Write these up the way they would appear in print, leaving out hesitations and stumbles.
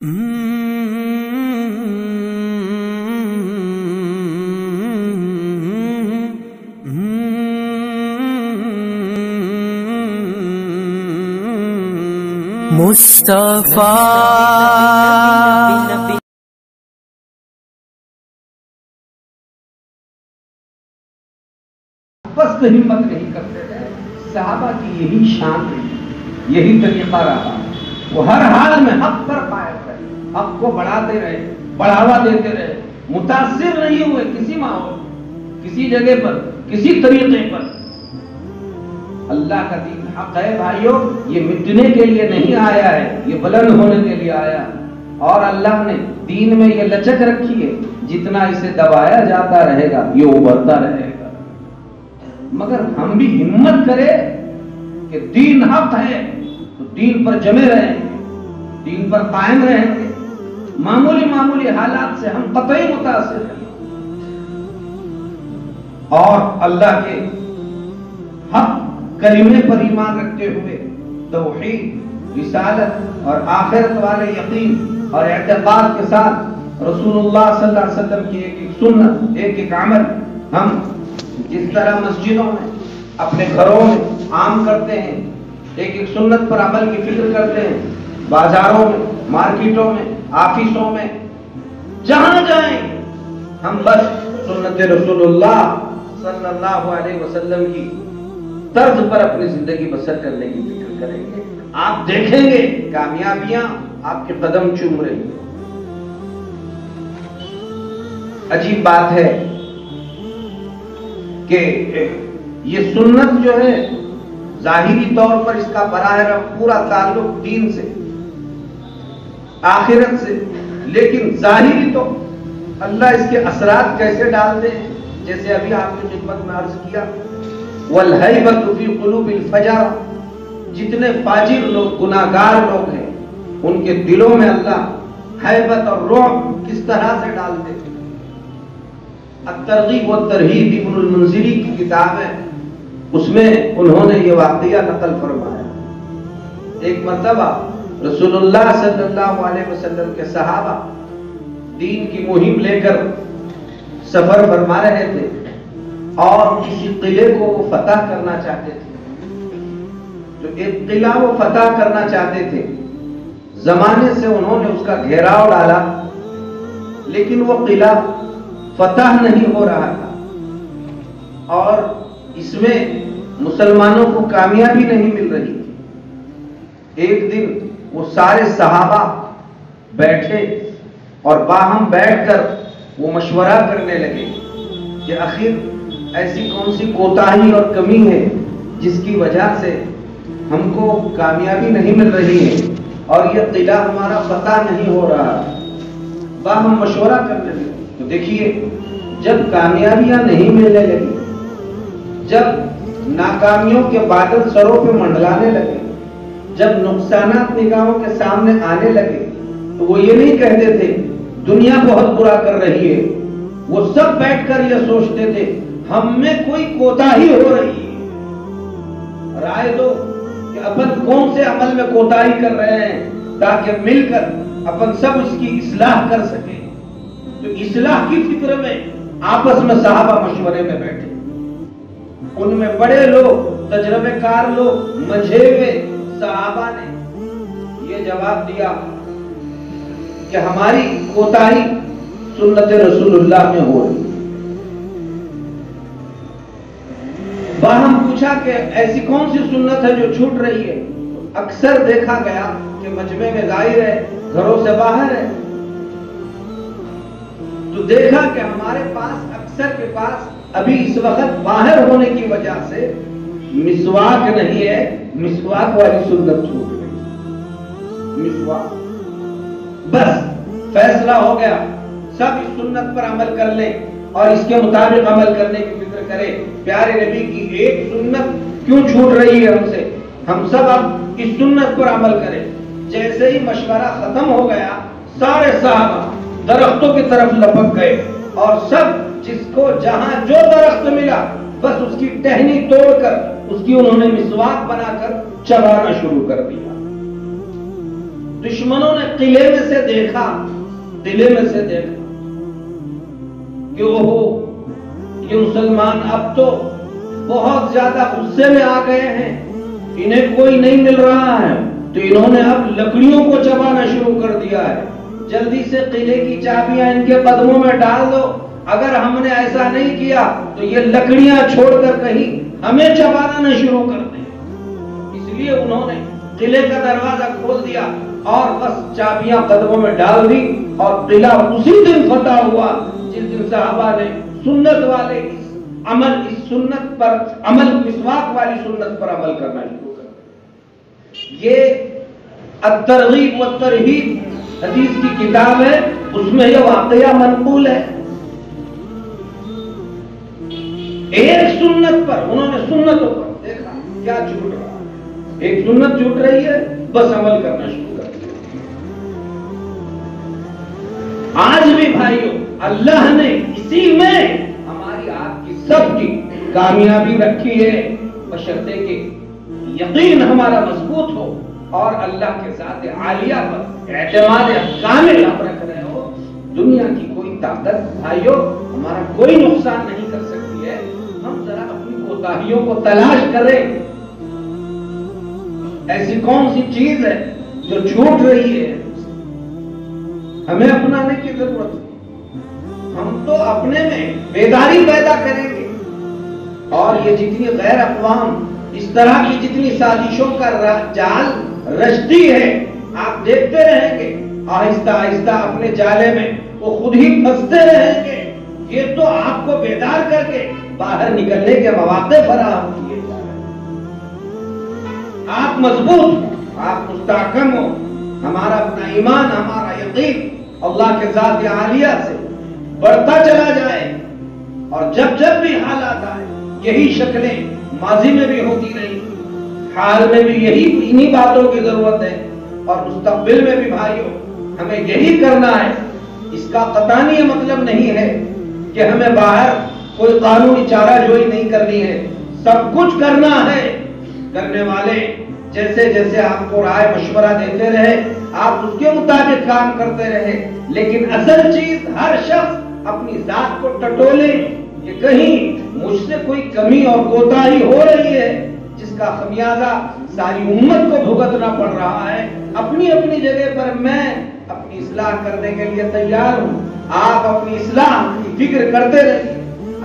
مصطفیٰ بس ہمت نہیں کرتے تھے. صحابہ کی یہی شان رہی, یہی طریقہ رہا. وہ ہر حال میں حق پر قائم رہے, حق کو بڑھاتے رہے, بڑھاوا دیتے رہے, متاثر نہیں ہوئے کسی ماحول, کسی جگہ پر, کسی طریقے پر. اللہ کا دین حق ہے بھائیوں, یہ مٹنے کے لیے نہیں آیا ہے, یہ بلند ہونے کے لیے آیا. اور اللہ نے دین میں یہ لچک رکھی ہے, جتنا اسے دبایا جاتا رہے گا یہ ابھرتا رہے گا. مگر ہم بھی ہمت کرے کہ دین حق ہے تو دین پر جمے رہیں گے, دین پر قائم رہیں گے. معمولی معمولی حالات سے ہم قطعی متاثر ہیں, اور اللہ کے حق کلمے پر ایمان رکھتے ہوئے توحید, رسالت اور آخرت والے یقین اور اعتقاد کے ساتھ رسول اللہ صلی اللہ علیہ وسلم کی ایک ایک سنت, ایک ایک عمل ہم جس طرح مسجدوں میں, اپنے گھروں میں عام کرتے ہیں, ایک ایک سنت پر عمل کی فکر کرتے ہیں, بازاروں میں, مارکیٹوں میں, آفیسوں میں, جہاں جائیں ہم بس سنت رسول اللہ صلی اللہ علیہ وسلم کی طرز پر اپنی زندگی بسر کرنے کی فکر کریں گے. آپ دیکھیں گے کامیابیاں آپ کے قدم چوم رہی ہیں. عجیب بات ہے کہ یہ سنت جو ہے ظاہری طور پر اس کا براہ راست پورا تعلق دین سے, آخرت سے, لیکن ظاہری تو اللہ اس کے اثرات کیسے ڈالتے ہیں, جیسے ابھی آپ کی خدمت میں عرض کیا, وَالْحَيْبَةُ فِي قُلُوبِ الْفَجَرَ, جتنے فاجر لوگ, گناہگار لوگ ہیں, ان کے دلوں میں اللہ حیبت اور رعب کس طرح سے ڈالتے ہیں. الترغیب والترہیب ابن المنذری کی کتاب ہے, اس میں انہوں نے یہ واقعہ نقل فرمایا. ایک مرتبہ رسول اللہ صلی اللہ علیہ وسلم کے صحابہ دین کی مہم لے کر سفر فرما رہے تھے, اور کسی قلعے کو وہ فتح کرنا چاہتے تھے. جو ایک قلعہ وہ فتح کرنا چاہتے تھے, زمانے سے انہوں نے اس کا گھیراؤ ڈالا, لیکن وہ قلعہ فتح نہیں ہو رہا تھا, اور اس میں مسلمانوں کو کامیابی نہیں مل رہی تھی. ایک دن وہ سارے صحابہ بیٹھے اور باہم بیٹھ کر وہ مشورہ کرنے لگے کہ آخر ایسی کون سی کوتاہی اور کمی ہے جس کی وجہ سے ہم کو کامیابی نہیں مل رہی ہے, اور یہ قلعہ ہمارا فتح نہیں ہو رہا. باہم مشورہ کرنے لگے. تو دیکھیے, جب کامیابیاں نہیں ملنے لگی, جب ناکامیوں کے بادل سروں پہ منڈلانے لگے, جب نقصانات نگاہوں کے سامنے آنے لگے, تو وہ یہ نہیں کہتے تھے دنیا بہت برا کر رہی ہے, وہ سب بیٹھ کر یہ سوچتے تھے ہم میں کوئی کوتاہی ہو رہی ہے, رائے دو کہ اپن کون سے عمل میں کوتاہی کر رہے ہیں تاکہ مل کر اپن سب اس کی اصلاح کر سکیں. تو اصلاح کی فکر میں آپس میں صحابہ مشورے میں بیٹھے. ان میں بڑے لوگ, تجربے کار لوگ, منجھے ہوئے صحابہ نے یہ جواب دیا کہ ہماری کوتاہی سنت رسول اللہ میں ہو رہی. باہم پوچھا کہ ایسی کون سی سنت ہے جو چھوٹ رہی ہے. اکثر دیکھا گیا کہ مجمع میں ظاہر ہے, گھروں سے باہر ہے. تو دیکھا کہ ہمارے پاس, اکثر کے پاس ابھی اس وقت باہر ہونے کی وجہ سے مسواک نہیں ہے, مسواک والی سنت چھوٹ گئی. مسواک, بس فیصلہ ہو گیا سب اس سنت پر عمل کر لیں اور اس کے مطابق عمل کرنے کی فکر کریں. پیارے نبی کی ایک سنت کیوں چھوٹ رہی ہے ہم سے, ہم سب اب اس سنت پر عمل کریں. جیسے ہی مشورہ ختم ہو گیا, سارے صحابہ درختوں کی طرف لپک گئے, اور سب جس کو جہاں جو درخت ملا بس اس کی ٹہنی توڑ کر اس کی انہوں نے مسواک بنا کر چبانا شروع کر دیا. دشمنوں نے قلعے میں سے دیکھا کہ یہ مسلمان اب تو بہت زیادہ غصے میں آ گئے ہیں، انہیں کوئی نہیں مل رہا ہے، تو انہوں نے اب لکڑیوں کو چبانا شروع کر دیا ہے، جلدی سے قلعے کی چابیاں ان کے قدموں میں ڈال دو، اگر ہم نے ایسا نہیں کیا تو یہ لکڑیاں چھوڑ کر کہیں ہمیں چبانا نہ شروع کر دیں۔ اس لیے انہوں نے قلعے کا دروازہ کھول دیا اور بس چابیاں قدموں میں ڈال دی، اور قلعہ اسی دن فتح ہوا جس دن صحابہ نے سنت والے اس سنت پر عمل، مسواک والی سنت پر عمل کرنا شروع کر دیا۔ یہ الترغیب والترہیب حدیث کی کتاب ہے، اس میں یہ واقعہ منقول ہے۔ ایک سنت پر انہوں نے سنتوں پر دیکھا کیا چھوٹ رہا ہے، ایک سنت چھوٹ رہی ہے، بس عمل کرنا شروع کر دیا۔ آج بھی بھائیوں اللہ نے اسی میں ہماری آپ کی سب کی کامیابی رکھی ہے، بشرطے کہ یقین ہمارا مضبوط ہو اور اللہ کے ذات عالیہ پر اعتماد کامل ہم رکھ رہے ہو۔ دنیا کی کوئی طاقت بھائیوں ہمارا کوئی نقصان نہیں کر سکتی ہے۔ ہم ذرا اپنی کوتاہیوں کو تلاش کریں، ایسی کون سی چیز ہے جو چھوٹ رہی ہے، ہمیں اپنانے کی ضرورت ہے۔ ہم تو اپنے میں بیداری پیدا کریں گے، اور یہ جتنی غیر اقوام اس طرح کی جتنی سازشوں کا جال رچتی ہے، آپ دیکھتے رہیں گے آہستہ آہستہ اپنے جالے میں وہ خود ہی پھنستے رہیں گے۔ یہ تو آپ کو بیدار کر کے باہر نکلنے کے مواقع فراہم کیے جا رہے ہیں۔ آپ مضبوط ہو، آپ مستحکم ہو، ہمارا اپنا ایمان، ہمارا یقین اللہ کے ذات عالیہ سے بڑھتا چلا جائے، اور جب جب بھی حالات آئے یہی شکلیں ماضی میں بھی ہوتی رہی، حال میں بھی انہی باتوں کی ضرورت ہے، اور مستقبل میں بھی بھائیوں ہمیں یہی کرنا ہے۔ اس کا قطعاً یہ مطلب نہیں ہے کہ ہمیں باہر کوئی قانونی چارہ جوئی نہیں کرنی ہے، سب کچھ کرنا ہے۔ کرنے والے جیسے جیسے آپ کو رائے مشورہ دیتے رہے، آپ اس کے مطابق کام کرتے رہے، لیکن اصل چیز ہر شخص اپنی ذات کو ٹٹولے کہ کہیں مجھ سے کوئی کمی اور کوتاہی ہو رہی ہے جس کا خمیازہ ساری امت کو بھگتنا پڑ رہا ہے۔ اپنی اپنی جگہ پر میں اپنی اصلاح کرنے کے لیے تیار ہوں، آپ اپنی اصلاح کی فکر کرتے رہیے،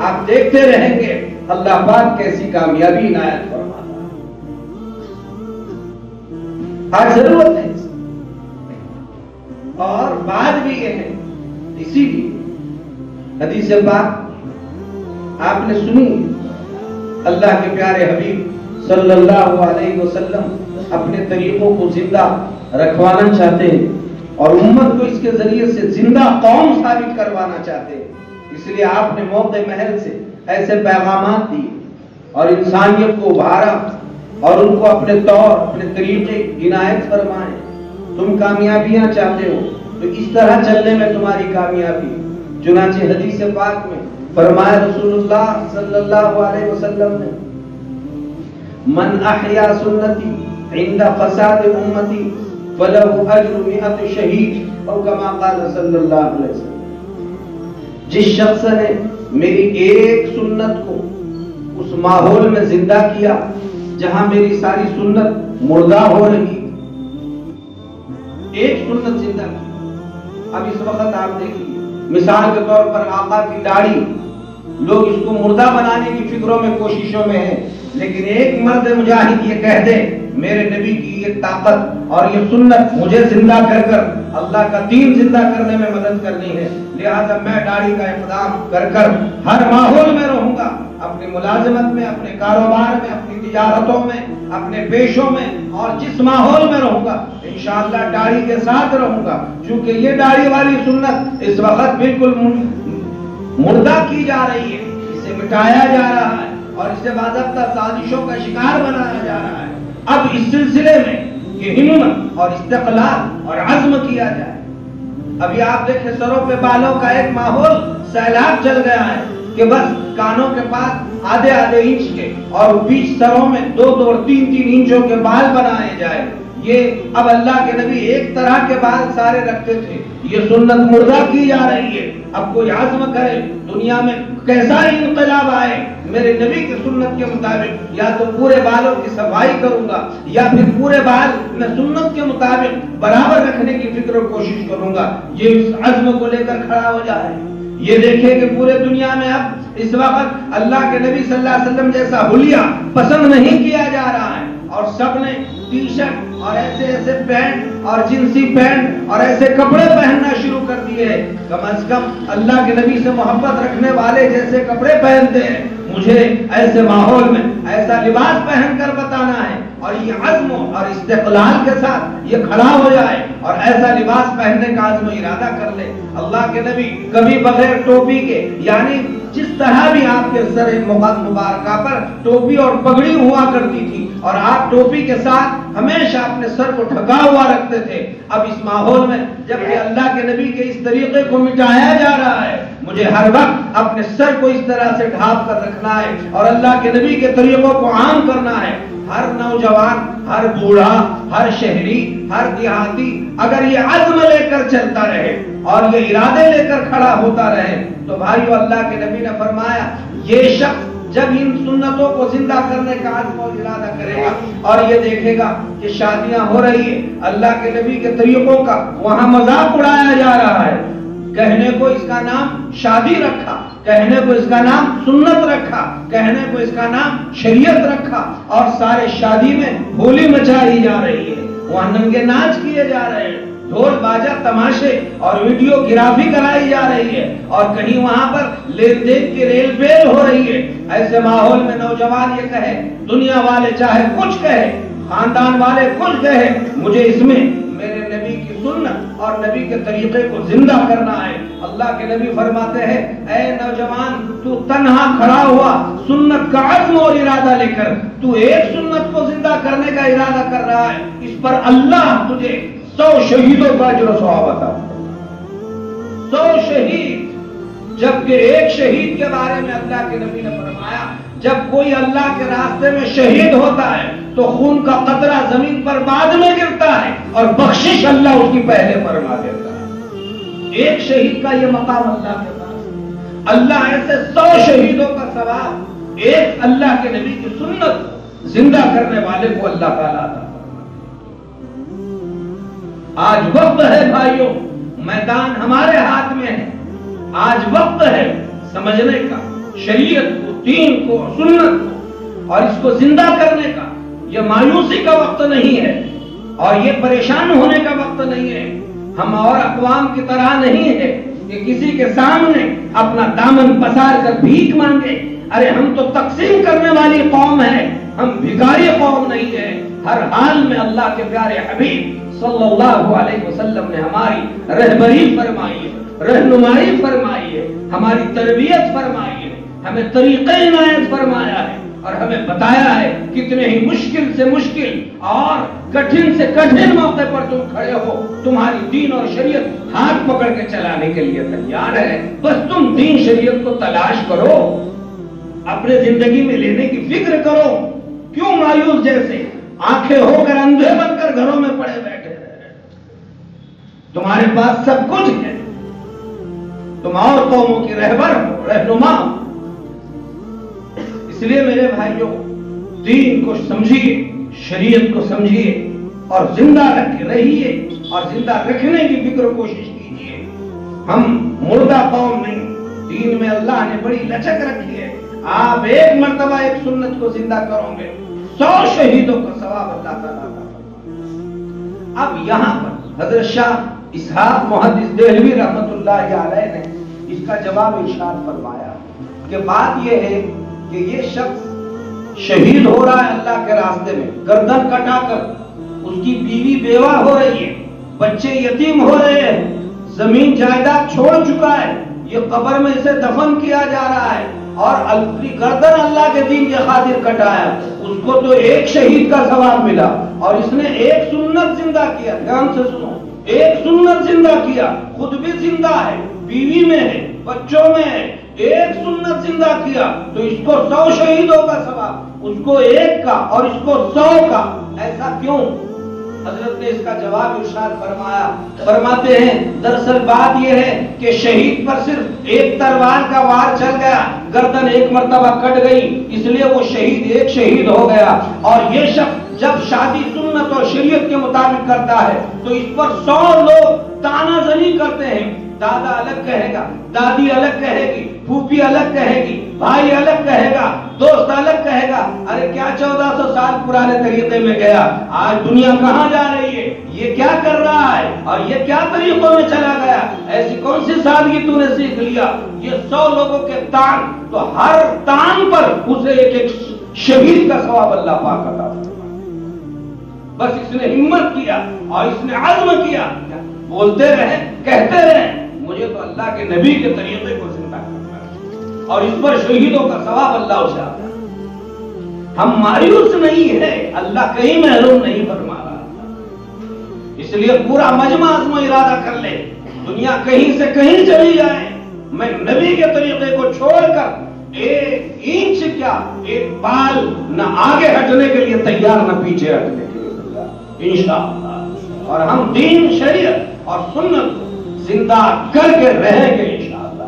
آپ دیکھتے رہیں گے اللہ پاک کیسی کامیابی عنایت فرماتا ہے۔ آج ضرورت ہے اس اور بات بھی یہ ہے، اسی لیے حدیث پاک آپ نے سنی، اللہ کے پیارے حبیب صلی اللہ علیہ وسلم اپنے طریقوں کو زندہ رکھوانا چاہتے ہیں اور امت کو اس کے ذریعے سے زندہ قوم ثابت کروانا چاہتے ہیں۔ اس لیے آپ نے موقع محل سے ایسے پیغامات دیے اور انسانیت کو ابھارا اور ان کو اپنے طور، اپنے طریقے عنایت فرمائے۔ تم کامیابیاں چاہتے ہو تو اس طرح چلنے میں تمہاری کامیابی۔ چنانچہ حدیث پاک میں فرمایا رسول اللہ صلی اللہ علیہ وسلم نے، من احیا سنتی عند فساد امتی فلہ اجر 100 شہید، اور کما قال صلی اللہ علیہ وسلم، جس شخص نے میری ایک سنت کو اس ماحول میں زندہ کیا جہاں میری ساری سنت مردہ ہو رہی، ایک سنت زندہ کی۔ اب اس وقت آپ دیکھیے مثال کے طور پر آقا کی داڑھی، لوگ اس کو مردہ بنانے کی فکروں میں، کوششوں میں ہیں، لیکن ایک مرد مجاہد یہ کہہ دے میرے نبی کی یہ طاقت اور یہ سنت مجھے زندہ کر کر اللہ کا دین زندہ کرنے میں مدد کرنی ہے، لہذا میں داڑھی کا اقدام کر کر ہر ماحول میں رہوں گا، اپنی ملازمت میں، اپنے کاروبار میں، اپنی تجارتوں میں، اپنے پیشوں میں، اور جس ماحول میں رہوں گا انشاءاللہ داڑھی کے ساتھ رہوں گا، چونکہ یہ داڑھی والی سنت اس وقت بالکل مردہ کی جا رہی ہے، اسے مٹایا جا رہا ہے اور اسے باضابطہ سازشوں کا شکار بنایا جا رہا ہے۔ اب اس سلسلے میں یہ ہمت اور استقلال اور عزم کیا جائے۔ ابھی آپ دیکھیں سروں پہ بالوں کا ایک ماحول سیلاب چل گیا ہے کہ بس کانوں کے پاس آدھے آدھے انچ کے اور بیچ سروں میں 2-2 اور 3-3 انچوں کے بال بنائے جائے، یہ اب اللہ کے نبی ایک طرح کے بال سارے رکھتے تھے، یہ سنت مردہ کی جا رہی ہے۔ اب کوئی عزم کرے دنیا میں کیسا ہی انقلاب آئے، میرے نبی کی سنت کے مطابق یا تو پورے بالوں کی صفائی کروں گا یا پھر پورے بال میں سنت کے مطابق برابر رکھنے کی فکر و کوشش کروں گا، یہ اس عزم کو لے کر کھڑا ہو جائے۔ یہ دیکھیں کہ پورے دنیا میں اب اس وقت اللہ کے نبی صلی اللہ علیہ وسلم جیسا حلیہ پسند نہیں کیا جا رہا ہے، اور سب نے ٹی شرٹ اور ایسے ایسے پینٹ اور جنسی پینٹ اور ایسے کپڑے پہننا شروع کر دیے۔ کم از کم اللہ کے نبی سے محبت رکھنے والے جیسے کپڑے پہنتے ہیں، مجھے ایسے ماحول میں ایسا لباس پہن کر بتانا ہے، اور یہ عزم اور استقلال کے ساتھ یہ کھڑا ہو جائے اور ایسا لباس پہننے کا عزم و ارادہ کر لے۔ اللہ کے نبی کبھی بغیر ٹوپی کے، یعنی جس طرح بھی آپ کے سر مبارکہ پر ٹوپی اور پگڑی ہوا کرتی تھی اور آپ ٹوپی کے ساتھ ہمیشہ اپنے سر کو ڈھکا ہوا رکھتے تھے، اب اس ماحول میں جب کہ اللہ کے نبی کے اس طریقے کو مٹایا جا رہا ہے، مجھے ہر وقت اپنے سر کو اس طرح سے ڈھانپ کر رکھنا ہے اور اللہ کے نبی کے طریقوں کو عام کرنا ہے۔ ہر نوجوان، ہر بوڑھا، ہر شہری، ہر دیہاتی اگر یہ عزم لے کر چلتا رہے اور یہ ارادے لے کر کھڑا ہوتا رہے تو بھائیو اللہ کے نبی نے فرمایا یہ شخص جب ان سنتوں کو زندہ کرنے کا عزم اور ارادہ کرے گا اور یہ دیکھے گا کہ شادیاں ہو رہی ہیں، اللہ کے نبی کے طریقوں کا وہاں مذاق اڑایا جا رہا ہے، کہنے کو اس کا نام شادی رکھا، کہنے کو اس کا نام سنت رکھا، کہنے کو اس کا نام شریعت رکھا، اور سارے شادی میں ہولی مچائی جا رہی ہے، وہاں ننگے ناچ کیے جا رہے ہیں، ڈھول باجا تماشے اور ویڈیو گرافی کرائی جا رہی ہے، اور کہیں وہاں پر لین دین کی ریل بیل ہو رہی ہے۔ ایسے ماحول میں نوجوان یہ کہے، دنیا والے چاہے کچھ کہے، خاندان والے کچھ کہے، مجھے اس میں میرے نبی کی سنت اور نبی کے طریقے کو زندہ کرنا ہے۔ اللہ کے نبی فرماتے ہیں اے نوجوان، تو تنہا کھڑا ہوا سنت کا عزم اور ارادہ لے کر تو ایک سنت کو زندہ کرنے کا ارادہ کر رہا ہے، اس پر اللہ تجھے 100 شہیدوں کا اجر و ثواب عطا کرے۔ 100 شہید، جبکہ ایک شہید کے بارے میں اللہ کے نبی نے فرمایا جب کوئی اللہ کے راستے میں شہید ہوتا ہے تو خون کا قطرہ زمین پر بعد میں گرتا ہے اور بخشش اللہ اس کی پہلے فرما دیتا ہے۔ ایک شہید کا یہ مقام اللہ کے پاس، اللہ ایسے 100 شہیدوں کا ثواب ایک اللہ کے نبی کی سنت زندہ کرنے والے کو اللہ تعالیٰ عطا فرماتا ہے۔ آج وقت ہے بھائیوں، میدان ہمارے ہاتھ میں ہے، آج وقت ہے سمجھنے کا، شریعت کو، دین کو، سنت کو، اور اس کو زندہ کرنے کا۔ یہ مایوسی کا وقت نہیں ہے اور یہ پریشان ہونے کا وقت نہیں ہے۔ ہم اور اقوام کی طرح نہیں ہے کہ کسی کے سامنے اپنا دامن پسار کر بھیک مانگے۔ ارے ہم تو تقسیم کرنے والی قوم ہے، ہم بھکاری قوم نہیں ہے۔ ہر حال میں اللہ کے پیارے حبیب صلی اللہ علیہ وسلم نے ہماری رہبری فرمائی ہے، رہنمائی فرمائی ہے، ہماری تربیت فرمائی ہے، ہمیں طریقہ عنایت فرمایا ہے اور ہمیں بتایا ہے کتنے ہی مشکل سے مشکل اور کٹھن سے کٹھن موقع پر تم کھڑے ہو، تمہاری دین اور شریعت ہاتھ پکڑ کے چلانے کے لیے تیار ہے، بس تم دین شریعت کو تلاش کرو، اپنے زندگی میں لینے کی فکر کرو۔ کیوں مایوس جیسے آنکھیں ہو کر اندھے بن کر گھروں میں پڑے بیٹھے رہے؟ تمہارے پاس سب کچھ ہے، تم اور قوموں کی رہبر ہو، رہنما ہو۔ اس لیے میرے بھائیوں، دین کو سمجھیے، شریعت کو سمجھیے اور زندہ رہیے اور زندہ رکھنے کی فکر و کوشش کیجیے۔ ہم مردہ قوم نہیں، دین میں اللہ نے بڑی لچک رکھی ہے۔ آپ ایک مرتبہ ایک سنت کو زندہ کرو گے، 100 شہیدوں کا ثواب اللہ تعالیٰ کا۔ اب یہاں پر حضرت شاہ اسحاق محدث دہلوی رحمت اللہ علیہ نے اس کا جواب ارشاد فرمایا کہ بات یہ ہے کہ یہ شخص شہید ہو رہا ہے اللہ کے راستے میں، گردن کٹا کر، اس کی بیوی بیوہ ہو رہی ہے، بچے یتیم ہو رہے ہیں، زمین جائیداد چھوڑ چکا ہے، یہ قبر میں اسے دفن کیا جا رہا ہے اور اپنی گردن اللہ کے دین کے خاطر کٹایا، اس کو تو ایک شہید کا ثواب ملا اور اس نے ایک سنت زندہ کیا۔ دھیان سے سنو، ایک سنت زندہ کیا، خود بھی زندہ ہے، بیوی میں ہے، بچوں میں ہے، ایک سنت زندہ کیا تو اس کو 100 شہیدوں کا ثواب، اس کو ایک کا اور اس کو 100 کا۔ ایسا کیوں؟ حضرت نے اس کا جواب ارشاد فرمایا، فرماتے ہیں دراصل بات یہ ہے کہ شہید پر صرف ایک تلوار کا وار چل گیا، گردن ایک مرتبہ کٹ گئی، اس لیے وہ شہید ایک شہید ہو گیا، اور یہ شخص جب شادی سنت اور شریعت کے مطابق کرتا ہے تو اس پر 100 لوگ تانا زنی کرتے ہیں، دادا الگ کہے گا، دادی الگ کہے گی، پھوپھی الگ کہے گی، بھائی الگ کہے گا، دوست الگ کہے گا، ارے کیا 1400 سال پرانے طریقے میں گیا، آج دنیا کہاں جا رہی ہے، یہ کیا کر رہا ہے، اور یہ کیا طریقوں میں چلا گیا، ایسی کون سی سادگی تو نے سیکھ لیا، یہ 100 لوگوں کے تان، تو ہر تان پر اسے ایک شہید کا ثواب اللہ پاک عطا فرمائے۔ بس اس نے ہمت کیا اور اس نے عزم کیا، بولتے رہے، کہتے رہے، مجھے تو اللہ کے نبی کے طریقے کو زندہ کرنا ہے، اور اس پر شہیدوں کا ثواب اللہ اسے آتا ہے۔ ہم مایوس نہیں ہے، اللہ کہیں محروم نہیں فرما رہا، اس لیے پورا مجمع عزم و ارادہ کر لے، دنیا کہیں سے کہیں چلی جائے، میں نبی کے طریقے کو چھوڑ کر ایک انچ کیا ایک بال نہ آگے ہٹنے کے لیے تیار، نہ پیچھے ہٹنے کے لیے تیار، انشاءاللہ، اور ہم دین شریعت اور سنت کو زندہ کر کے رہیں گے انشاءاللہ۔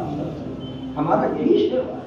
ہمارا یہی شعور ہے،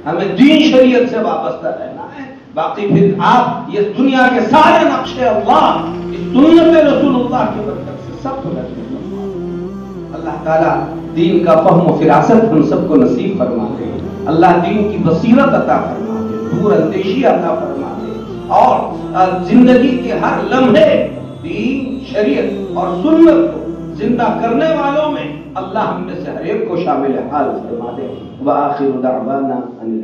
ہمیں دین شریعت سے وابستہ رہنا ہے، باقی پھر آپ یہ دنیا کے سارے نقشے اللہ اس سنت رسول اللہ کی برکت سے سب کو نصیب فرما۔ اللہ تعالیٰ دین کا فہم و فراست ہم سب کو نصیب فرما دے، اللہ دین کی بصیرت عطا فرما دے، دور اندیشی عطا فرما دے، اور زندگی کے ہر لمحے دین شریعت اور سنت کو زندہ کرنے والوں میں اللہ ہم میں سے ہر ایک کو شامل حال فرما دے۔ وآخر دعوانا ان